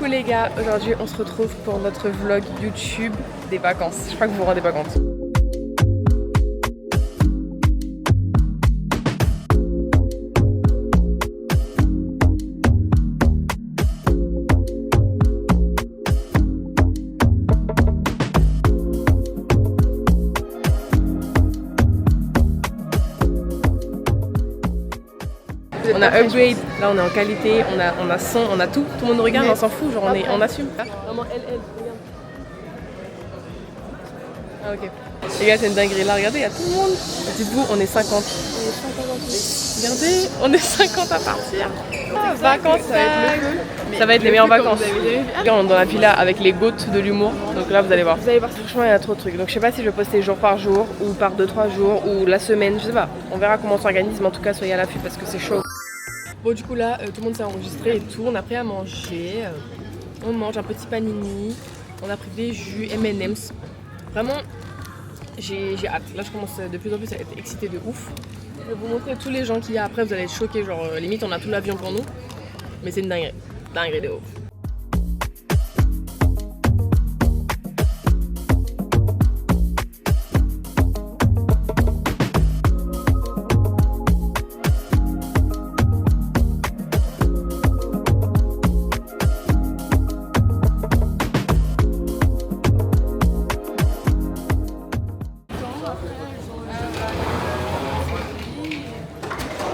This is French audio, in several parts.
Coucou les gars, aujourd'hui on se retrouve pour notre vlog YouTube des vacances. Je crois que vous vous rendez pas compte. On a upgrade, là on est en qualité, on a son, on a tout le monde nous regarde, on s'en fout, genre on assume. Maman, elle, regarde. Ah ok. Les gars, c'est une dinguerie, là regardez, il y a tout le monde. Dites-vous, on est 50. Regardez, on est 50 à partir. Ah, vacances, ça va être les meilleures vacances. Regarde, on est dans la villa avec les gouttes de l'humour, donc là vous allez voir. Franchement, il y a trop de trucs, donc je sais pas si je vais poster jour par jour, ou par 2-3 jours, ou la semaine, je sais pas. On verra comment on s'organise, mais en tout cas, soyez à l'affût parce que c'est chaud. Bon du coup là, tout le monde s'est enregistré et tout, on a pris à manger, on mange un petit panini, on a pris des jus M&M's. Vraiment, j'ai hâte. Là je commence de plus en plus à être excitée de ouf. Je vais vous montrer tous les gens qu'il y a, après vous allez être choqués, genre limite on a tout l'avion pour nous. Mais c'est une dinguerie de ouf.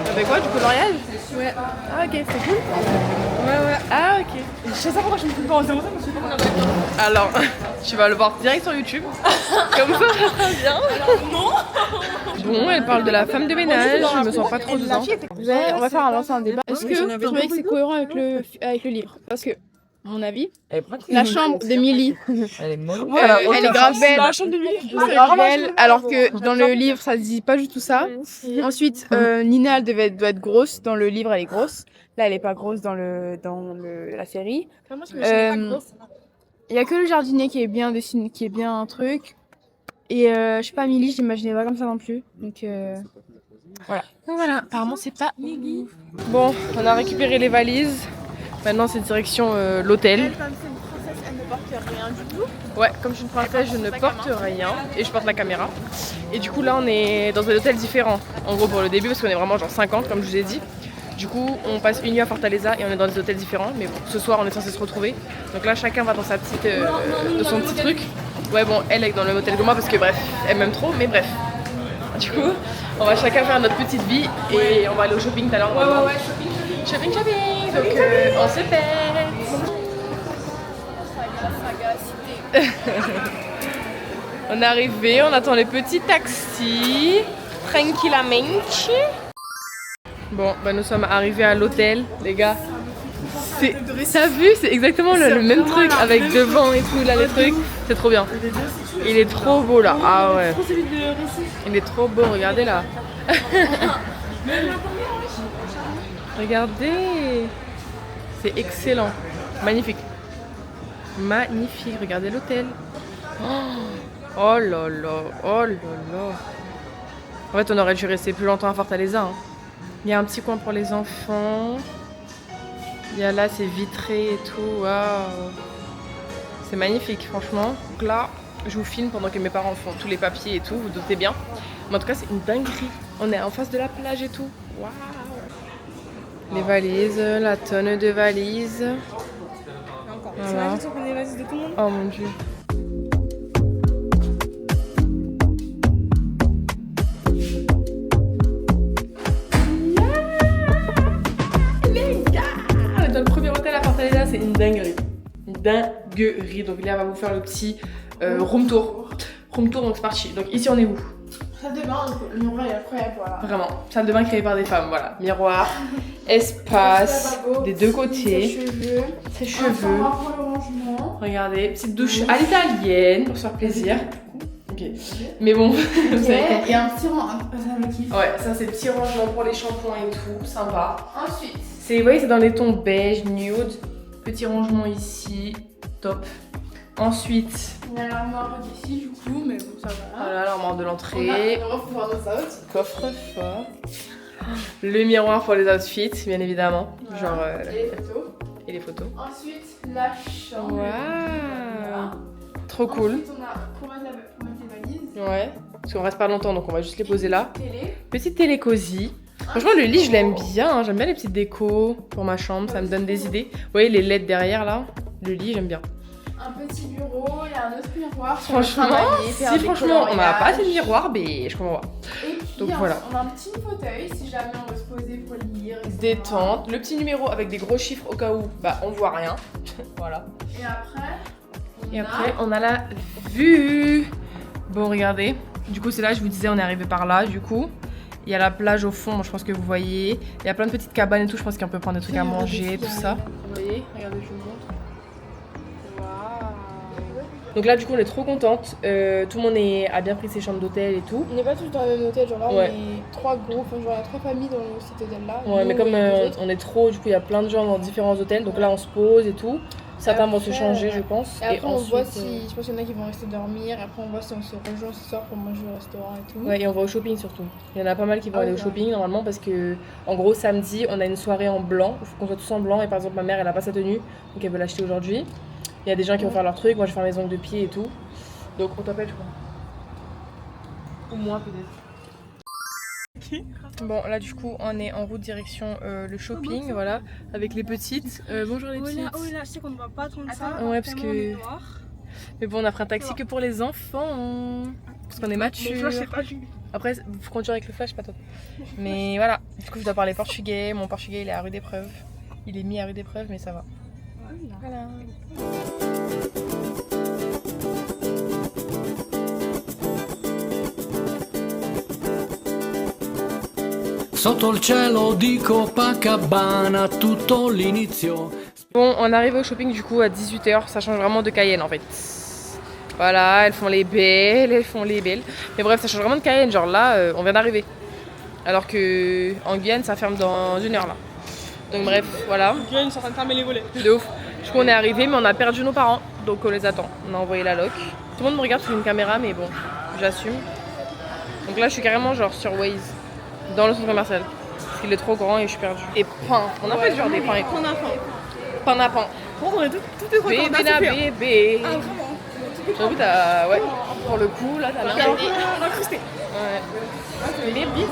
Avec quoi, du coloriage? Ouais. Ah ok, c'est cool. Ouais. Ah ok. Je sais pas pourquoi je me suis pas en 0, je me suis pas regardé. Alors, tu vas le voir direct sur YouTube. Comme ça, bien. Non. Bon, elle parle de la femme de ménage, je me sens pas trop dedans. On va faire lancer un débat. Est-ce que vous trouvez que c'est cohérent avec le livre? Parce que, à mon avis, la chambre d'Emily, elle est grave belle. La chambre d'Emily, alors que dans le livre, ça dit pas du tout ça. Ensuite, Nina, elle doit être grosse. Dans le livre, elle est grosse. Là, elle est pas grosse dans la série. Il y a que le jardinier qui est bien dessiné, qui est bien un truc. Et je sais pas, Emily, je l'imaginais pas comme ça non plus. Donc voilà. Apparemment, c'est pas Emily. Bon, on a récupéré les valises. Maintenant, c'est direction l'hôtel. Elle, comme c'est une princesse, elle ne porte rien du tout. Ouais, comme je suis une princesse, je ne porte rien. Et je porte la caméra. Et du coup, là, on est dans un hôtel différent. En gros, pour le début, parce qu'on est vraiment genre 50, comme je vous ai dit. Du coup, on passe une nuit à Fortaleza et on est dans des hôtels différents. Mais bon, ce soir, on est censé se retrouver. Donc là, chacun va dans sa petite, de son petit truc. Ouais, bon, elle est dans le même hôtel que moi parce que bref, elle m'aime trop, mais bref. Du coup, on va chacun faire notre petite vie et on va aller au shopping tout à l'heure. Ouais, shopping. Donc, on se fait. On est arrivé, on attend les petits taxis. Tranquillamente. Bon, bah nous sommes arrivés à l'hôtel, les gars. T'as vu, c'est exactement le même truc avec devant et tout, là les trucs. C'est trop bien. Il est trop beau là. Ah ouais. Il est trop beau, regardez là. Regardez. C'est excellent. Magnifique. Regardez l'hôtel. Oh là là. En fait, on aurait dû rester plus longtemps à Fortaleza. Hein. Il y a un petit coin pour les enfants. Il y a là, c'est vitré et tout. Waouh. C'est magnifique, franchement. Donc là, je vous filme pendant que mes parents font tous les papiers et tout. Vous doutez bien. Mais en tout cas, c'est une dinguerie. On est en face de la plage et tout. Waouh. Les valises, la tonne de valises. Voilà. Oh mon dieu. Dans le premier hôtel à Fortaleza, c'est une dinguerie. Donc là, on va vous faire le petit room tour. Donc c'est parti. Donc ici, on est où? Salle de bain, le miroir est incroyable, voilà. Vraiment, salle de bain créée par des femmes, voilà. Miroir, espace, des deux côtés. Ses cheveux. Regardez, petite douche à l'italienne pour se faire plaisir. Ok. Mais bon, vous savez. Il y a un petit rangement, ça me kiffe. Ouais, ça c'est petit rangement pour les shampoings et tout, sympa. Ensuite, vous voyez, c'est dans les tons beige, nude. Petit rangement ici, top. Ensuite, il y a l'armoire d'ici du coup, mais bon, ça va. Voilà, l'armoire de l'entrée. Coffre-fort. Le miroir pour les outfits, bien évidemment. Voilà. Genre. Et les photos. Et les photos. Ensuite, la chambre. Waouh. Trop cool. Ensuite, on a pour mettre les valises. Ouais. Parce qu'on reste pas longtemps, donc on va juste les poser là. Télé. Petite télé cosy. Franchement, le lit, je l'aime bien. Hein. J'aime bien les petites décos pour ma chambre. Ça me donne des idées. Vous voyez les LED derrière là. Le lit, j'aime bien. Un petit bureau, il y a un autre miroir. Franchement, si franchement, on n'a pas assez de miroir, mais je comprends pas. Et puis, donc voilà. On a un petit fauteuil si jamais on veut se poser pour lire. Etc. Détente. Le petit numéro avec des gros chiffres au cas où bah, on voit rien. Voilà. Et après, on a la vue. Bon, regardez. Du coup, c'est là, je vous disais, on est arrivé par là, du coup. Il y a la plage au fond, je pense que vous voyez. Il y a plein de petites cabanes et tout, je pense qu'on peut prendre des trucs à manger, tout ça. Vous voyez, regardez, je vous montre. Waouh. Donc là, du coup, on est trop contente. Tout le monde a bien pris ses chambres d'hôtel et tout. On n'est pas tous dans le même hôtel, genre là, ouais. on est 3 groupes, enfin, genre il y a 3 familles dans cet hôtel-là. Ouais, mais comme on est trop, du coup, il y a plein de gens dans différents hôtels. Donc là, on se pose et tout. Certains vont se changer, je pense. Et après, on voit si. Je pense qu'il y en a qui vont rester dormir. Après, on voit si on se rejoint ce soir pour manger au restaurant et tout. Ouais, et on va au shopping surtout. Il y en a pas mal qui vont aller au shopping normalement parce que, en gros, samedi, on a une soirée en blanc. Il faut qu'on soit tous en blanc. Et par exemple, ma mère, elle a pas sa tenue. Donc, elle veut l'acheter aujourd'hui. Il y a des gens qui vont faire leur truc. Moi, je vais faire mes ongles de pied et tout. Donc, on t'appelle, je crois. Ou moi, peut-être. Bon, là du coup on est en route direction le shopping, voilà, avec les petites. Bonjour les petites. Oh là, je sais qu'on ne voit pas trop de ça. Ouais, parce que. Mais bon, on a pris un taxi que pour les enfants. Parce qu'on est mature. Après, faut conduire avec le flash, pas top. Mais voilà, du coup je dois parler portugais. Mon portugais il est à rude épreuve. Il est mis à rude épreuve, mais ça va. Voilà. Sotto il cielo di Copacabana, tutto l'inizio. Bon, on arrive au shopping du coup à 18h, ça change vraiment de Cayenne en fait. Voilà, elles font les belles, elles font les belles. Mais bref, ça change vraiment de Cayenne, genre là, on vient d'arriver. Alors que en Guyane, ça ferme dans 1 heure là. Donc bref, voilà. En Guyane, ils sont en train de fermer les volets. De ouf. Du coup, on est arrivé, mais on a perdu nos parents, donc on les attend. On a envoyé la loc. Tout le monde me regarde sur une caméra, mais bon, j'assume. Donc là, je suis carrément genre sur Waze. Dans le centre commercial. Parce qu'il est trop grand et je suis perdue. Et pain. On a fait genre des pains et On a faim. pain à pain. On est tout est content. Bébé na bébé. Ah, vraiment. J'avoue, t'as. Ouais. Pour le coup, là, t'as bien. On a incrusté. Ouais. Les bis.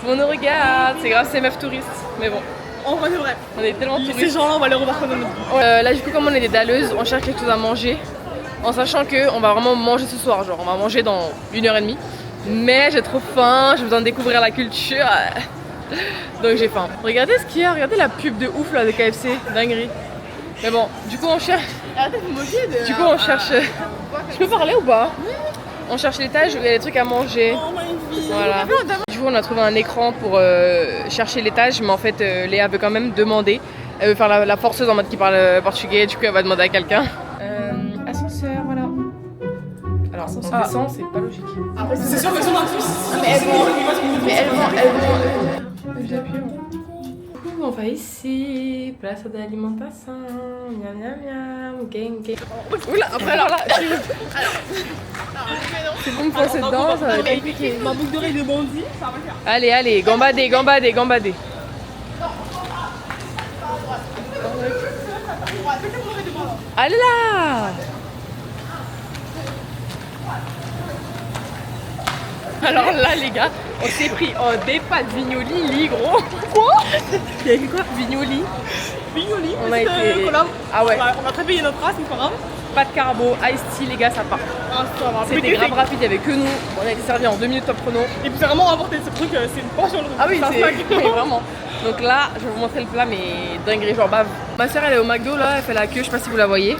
Tout le monde nous regarde. C'est grave, c'est meufs touristes. Mais bon. En vrai, c'est vrai. On est tellement touristes. Ces gens-là, on va les revoir comme nous. Là, du coup, comme on est des dalleuses, on cherche quelque chose à manger. En sachant qu'on va vraiment manger ce soir. Genre, on va manger dans 1h30. Mais j'ai trop faim, j'ai besoin de découvrir la culture. Donc j'ai faim. Regardez ce qu'il y a, regardez la pub de ouf là de KFC, dinguerie. Mais bon, du coup on cherche. Du coup on cherche. Je peux parler ou pas? On cherche l'étage où il y a des trucs à manger. Oh, magnifique. Voilà. Du coup on a trouvé un écran pour chercher l'étage, mais en fait Léa veut quand même demander. Elle veut faire la forceuse en mode qui parle portugais, du coup elle va demander à quelqu'un. Ascenseur, voilà. Alors, on descend, c'est pas logique. C'est sûr que sont dans le Mais elles vont. Du coup, on va ici, place d'alimentation, miam miam miam, gang gang. Oula, après alors là, c'est bon pour cette danse, ça va être compliqué. Ma boucle d'oreille de bandit, ça va le faire. Allez, allez, gambadé, gambadé, gambadé. Allez là! Alors là les gars, on s'est pris des pâtes Vignoli, gros. Quoi? Il y avait quoi? Vignoli. Vignoli, on a été... collab. Ah ouais. On a très payé notre race, mais pas grave. Pas de carbo, ice tea les gars, ça part. Ah, ça va. C'était grave rapide, il y avait que nous. On a été servi en 2 minutes top chrono. Et puis c'est vraiment rapporté ce truc, c'est une portion. Ah oui, c'est vraiment. Donc là, je vais vous montrer le plat, mais dinguerie, genre bave. Ma soeur elle est au McDo là, elle fait la queue, je sais pas si vous la voyez.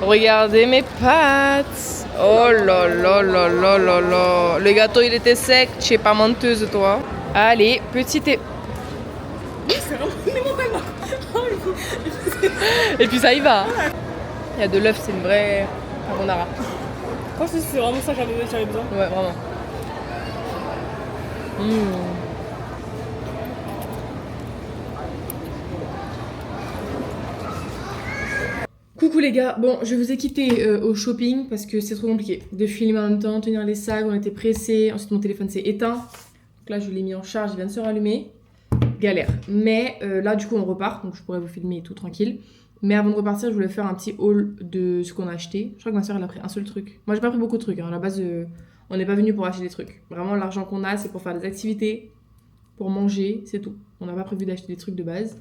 Regardez mes pâtes. Oh là là là là là là. Le gâteau il était sec, je sais pas menteuse toi. Allez, petite et... C'est vraiment mon paiement. Et puis ça y va. Il y a de l'œuf, c'est une vraie carbonara. Je pense que c'est vraiment ça que j'avais besoin. Ouais, vraiment. Coucou les gars, bon je vous ai quitté au shopping parce que c'est trop compliqué de filmer en même temps, tenir les sacs, on était pressés, ensuite mon téléphone s'est éteint. Donc là je l'ai mis en charge, il vient de se rallumer. galère. Mais là, du coup, on repart, donc je pourrais vous filmer et tout tranquille. Mais avant de repartir, je voulais faire un petit haul de ce qu'on a acheté. Je crois que ma soeur, elle a pris un seul truc. Moi, j'ai pas pris beaucoup de trucs. Hein. À la base, on n'est pas venu pour acheter des trucs. Vraiment, l'argent qu'on a, c'est pour faire des activités, pour manger, c'est tout. On n'a pas prévu d'acheter des trucs de base.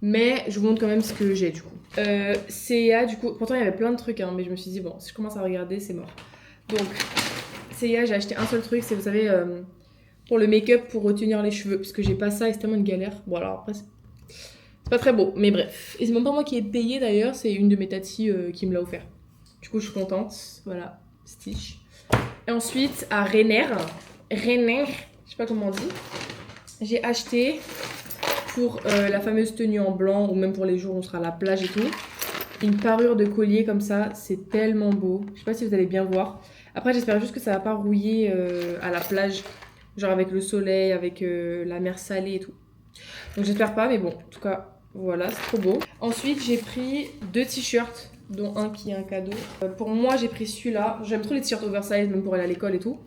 Mais je vous montre quand même ce que j'ai, du coup. C&A, du coup, pourtant, il y avait plein de trucs, hein, mais je me suis dit, bon, si je commence à regarder, c'est mort. Donc, C&A, j'ai acheté un seul truc, c'est, vous savez, pour le make-up, pour retenir les cheveux. Parce que j'ai pas ça et c'est tellement une galère. Bon, alors après, c'est pas très beau, mais bref. Et c'est même pas moi qui ai payé d'ailleurs, c'est une de mes tatis qui me l'a offert. Du coup, je suis contente. Voilà, Stitch. Et ensuite, à Renner, je sais pas comment on dit, j'ai acheté pour la fameuse tenue en blanc ou même pour les jours où on sera à la plage et tout, une parure de collier comme ça, c'est tellement beau. Je sais pas si vous allez bien voir. Après, j'espère juste que ça va pas rouiller à la plage, genre avec le soleil, avec la mer salée et tout. Donc j'espère pas, mais bon, en tout cas, voilà, c'est trop beau. Ensuite, j'ai pris 2 t-shirts, dont un qui est un cadeau. Pour moi, j'ai pris celui-là. J'aime trop les t-shirts oversize, même pour aller à l'école et tout.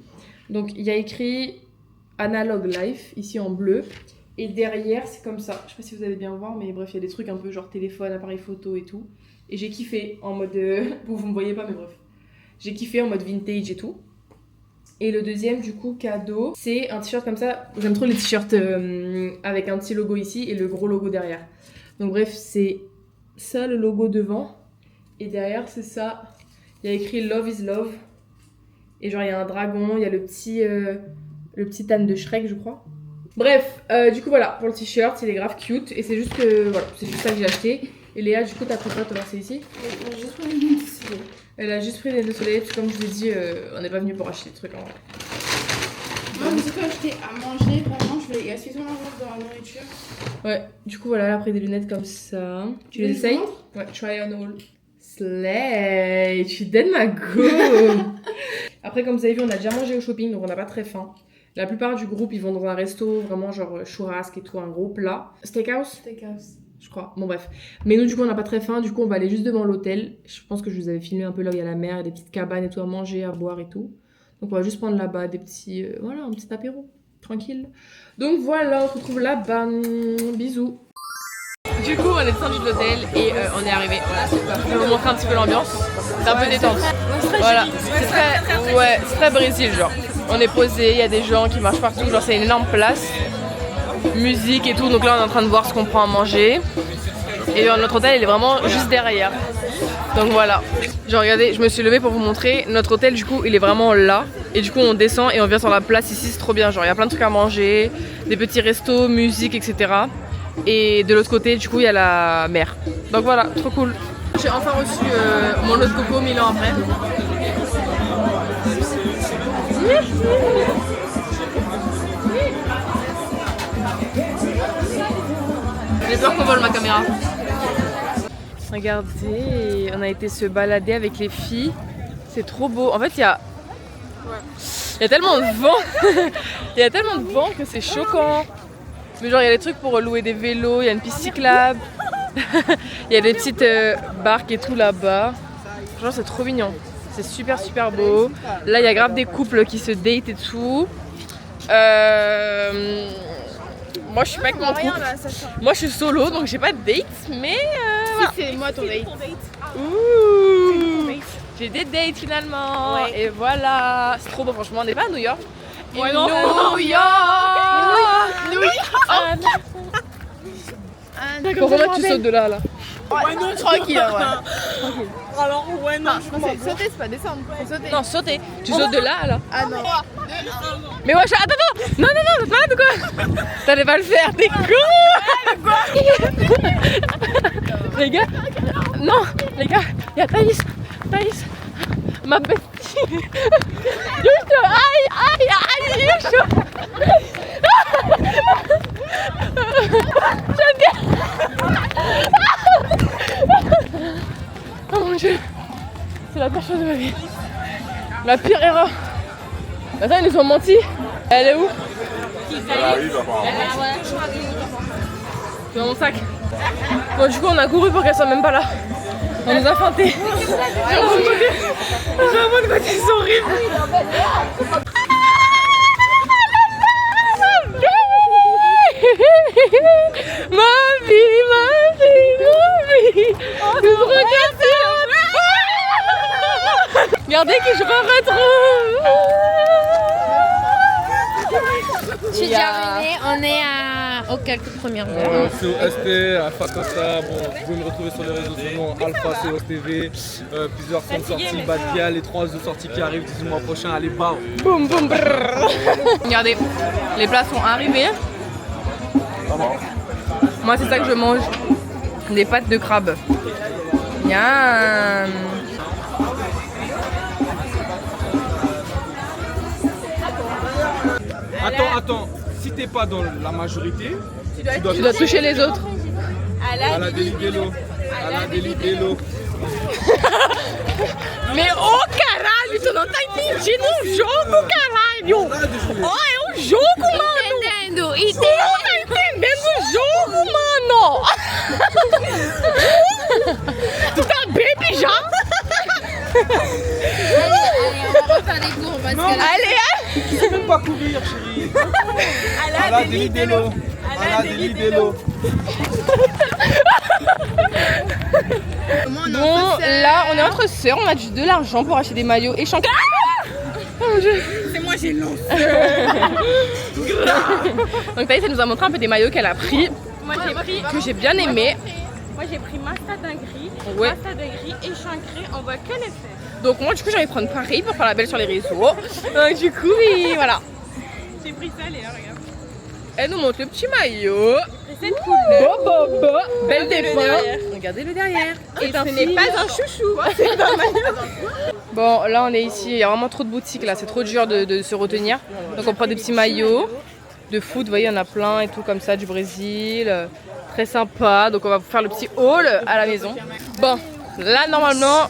Donc, il y a écrit Analog Life, ici en bleu. Et derrière, c'est comme ça. Je sais pas si vous allez bien voir, mais bref, il y a des trucs un peu genre téléphone, appareil photo et tout. Et j'ai kiffé en mode... vous me voyez pas, mais bref. J'ai kiffé en mode vintage et tout. Et le deuxième, du coup, cadeau, c'est un t-shirt comme ça. J'aime trop les t-shirts avec un petit logo ici et le gros logo derrière. Donc bref, c'est ça le logo devant. Et derrière, c'est ça. Il y a écrit Love is Love. Et genre, il y a un dragon, il y a le petit âne de Shrek, je crois. Bref, du coup, voilà, pour le t-shirt, il est grave cute. Et c'est juste que, voilà, c'est juste ça que j'ai acheté. Et Léa, du coup, t'as pris quoi, toi, c'est ici? Elle a juste pris des lunettes de soleil, parce que comme je vous ai dit, on n'est pas venu pour acheter des trucs en vrai. Moi, je peux acheter à manger, vraiment, je vais gaspiller tout l'argent dans la nourriture. Ouais, du coup, voilà, elle a pris des lunettes comme ça. Tu les essayes? Ouais, try on all. Slay, tu donnes ma go. Après, comme vous avez vu, on a déjà mangé au shopping, donc on n'a pas très faim. La plupart du groupe, ils vont dans un resto, vraiment genre churrasque et tout, un gros plat. Steakhouse? Steakhouse. Je crois. Bon bref. Mais nous du coup on n'a pas très faim, du coup on va aller juste devant l'hôtel. Je pense que je vous avais filmé un peu là où il y a la mer, des petites cabanes et tout à manger, à boire et tout. Donc on va juste prendre là-bas des petits... voilà, un petit apéro. Tranquille. Donc voilà, on se retrouve là-bas. Bisous. Du coup on est descendu de l'hôtel et on est arrivé. Voilà. Je vais vous montrer un petit peu l'ambiance. C'est un peu détente. Voilà. C'est très Brésil genre. On est posé, il y a des gens qui marchent partout. Genre c'est une énorme place. Musique et tout, donc là on est en train de voir ce qu'on prend à manger et notre hôtel il est vraiment juste derrière, donc voilà. Genre regardez, je me suis levée pour vous montrer notre hôtel, du coup il est vraiment là et du coup on descend et on vient sur la place ici, c'est trop bien, genre il y a plein de trucs à manger, des petits restos, musique, etc. Et de l'autre côté du coup il y a la mer, donc voilà, trop cool. J'ai enfin reçu mon lot de coco 1000 ans après. J'ai peur qu'on vole ma caméra. Regardez, on a été se balader avec les filles. C'est trop beau. En fait, il y a tellement de vent. Il y a tellement de vent que c'est choquant. Mais genre, il y a des trucs pour louer des vélos, il y a une piste cyclable. Il y a des petites barques et tout là-bas. Genre, c'est trop mignon. C'est super super beau. Là, il y a grave des couples qui se datent et tout. Moi je suis pas avec mon couple. Moi je suis solo donc j'ai pas de date, mais voilà. C'est moi ton date. Ouh, j'ai des dates finalement. Ouais. Et voilà, c'est trop beau franchement, on n'est pas à New York. Ouais, non. New York. Pourquoi tu sautes de là? Ouais, non, Tranquille, ouais. Alors, ouais, non, je pense Sauter, c'est pas descendre, faut sauter. Non, sauter. Tu sautes de là. Ah non. Mais ouais, attends. Non, t'es malade ou quoi? T'allais pas le faire, t'es con. Les gars, non, les gars, il y a Thaïs, ma bestie. Juste, aïe, il est chaud. Oh mon dieu, c'est la pire chose de ma vie. La pire erreur. Attends, ils nous ont menti. Elle est où? Elle arrive apparemment. C'est dans mon sac. Bon, du coup, on a couru pour qu'elle soit même pas là. On nous a feintés. J'ai un mot de côté, c'est horrible. Ma vie, ma vie, ma vie. Regardez qui je retrouve. Je suis déjà arrivée, on est aux quelques premières heures. C'est au ST, Alpha Costa, bon, vous pouvez me retrouver sur les réseaux sociaux, Alpha COS TV, plusieurs fonds de sortie, Badia, les 3 de sortie qui arrivent d'ici le mois prochain, allez, bam. Boum, boum, brrr. Regardez, les plats sont arrivés. Moi, c'est ça que je mange. Des pâtes de crabe. Miam. Attends, si t'es pas dans la majorité, Tu dois toucher les autres. à la Delidelo. Mais oh caralho, tu não tá entendendo o jogo, caralho! Ó, é um jogo, mano! Entendendo, Tu não tá entendendo o jogo, mano! Tu tá baby já? Allez, on va refaire les cours parce que là... Allez, Tu sais même pas courir, chérie. À la Delidelo. Bon, là, on est entre sœurs, on a juste de l'argent pour acheter des maillots et chanter. C'est moi, j'ai lancé. Donc Thaïs, elle nous a montré un peu des maillots qu'elle a pris, Moi, j'ai pris. que j'ai bien aimé. Moi, j'ai pris Masta d'un gris, Ouais. Masta d'un gris et Chancré, on voit que les fesses. Donc moi, du coup, j'ai envie de prendre pareil pour faire la belle sur les réseaux. Donc du coup, oui, voilà. J'ai pris ça, Léa, regarde. Elle nous montre le petit maillot. C'est cette couleur. Belle Regardez le défense. derrière. Regardez le derrière. Et ce n'est pas un chouchou. Bon, là on est ici, il y a vraiment trop de boutiques là, c'est trop dur de se retenir. Donc on prend des petits maillots de foot, vous voyez, il y en a plein et tout comme ça, du Brésil. Très sympa, donc on va vous faire le petit haul à la maison. Bon, là normalement,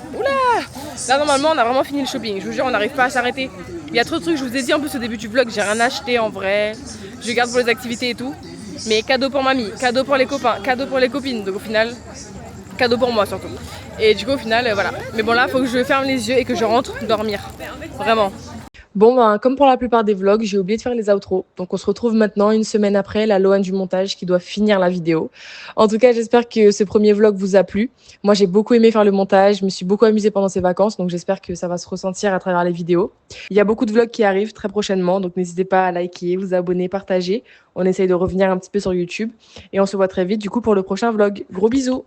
là normalement on a vraiment fini le shopping. Je vous jure, on n'arrive pas à s'arrêter. Il y a trop de trucs, je vous ai dit en plus au début du vlog, j'ai rien acheté en vrai. Je garde pour les activités et tout. Mais cadeau pour mamie, cadeau pour les copains, cadeau pour les copines. Donc au final, cadeau pour moi surtout. Et du coup au final, voilà. Mais bon là, il faut que je ferme les yeux et que je rentre dormir. Vraiment. Bon, ben, comme pour la plupart des vlogs, j'ai oublié de faire les outros. Donc on se retrouve maintenant, une semaine après, la Loane du montage qui doit finir la vidéo. En tout cas, j'espère que ce premier vlog vous a plu. Moi, j'ai beaucoup aimé faire le montage. Je me suis beaucoup amusée pendant ces vacances. Donc j'espère que ça va se ressentir à travers les vidéos. Il y a beaucoup de vlogs qui arrivent très prochainement. Donc n'hésitez pas à liker, vous abonner, partager. On essaye de revenir un petit peu sur YouTube. Et on se voit très vite du coup pour le prochain vlog. Gros bisous!